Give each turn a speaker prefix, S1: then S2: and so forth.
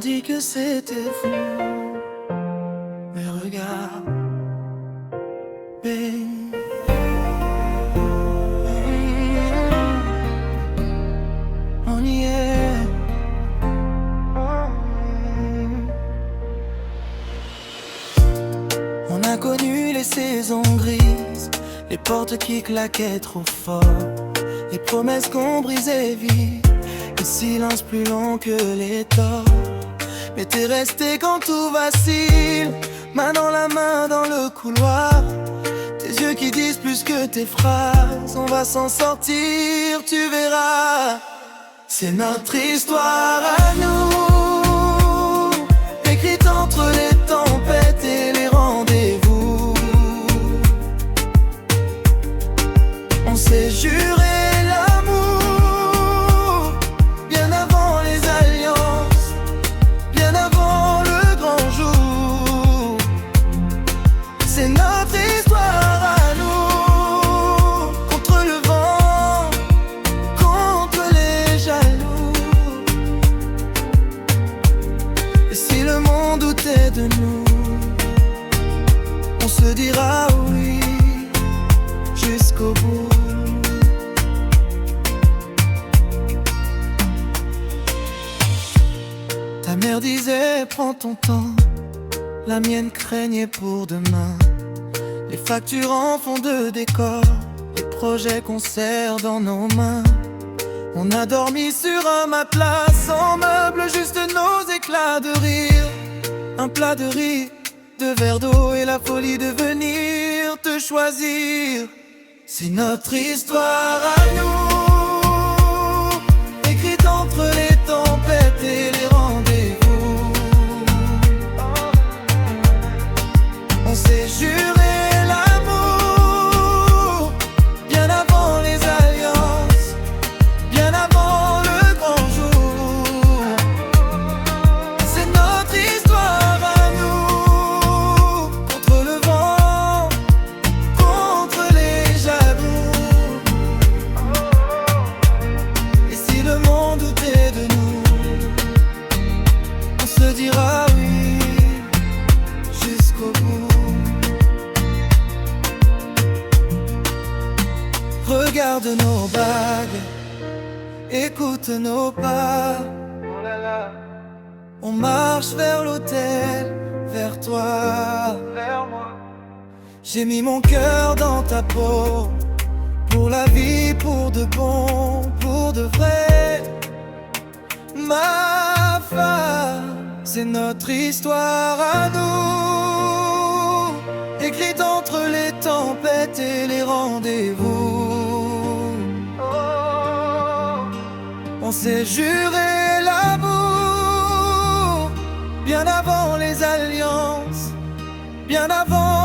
S1: dit que c'était fou, mais regarde, baby. On y est. On a connu les saisons grises, les portes qui claquaient trop fort, les promesses qu'on brisait vite, le silence plus long que les torts. Mais t'es resté quand tout vacille, main dans la main dans le couloir, tes yeux qui disent plus que tes phrases. On va s'en sortir, tu verras. C'est notre histoire à nous, écrite entre les tempêtes et les rendez-vous. On s'est juré l'amour bien avant les alliances, bien avant le grand jour. C'est notre histoire à nous, contre le vent, contre les jaloux. Et si le monde doutait de nous, on se dira oui jusqu'au bout. Ta mère disait prends ton temps, la mienne craignait pour demain. Les factures en fond de décor, les projets qu'on serre dans nos mains. On a dormi sur un matelas sans meubles, juste nos éclats de rire. Un plat de riz, de verre d'eau et la folie de venir te choisir. C'est notre histoire à nous, écrite entre les tempêtes et les rendez-vous. On s'est juré l'amour bien avant les alliances, bien avant le grand jour. C'est notre histoire à nous, contre le vent, contre les jaloux. Et si le monde doutait de nous, on se dira oui jusqu'au bout. Regarde nos bagues, écoute nos pas. On marche vers l'autel, vers toi, vers moi. J'ai mis mon cœur dans ta peau, pour la vie, pour de bon, pour de vrai. Ma femme, c'est notre histoire à nous, écrite entre les tempêtes et les rendez-vous. On s'est juré l'amour bien avant les alliances, bien avant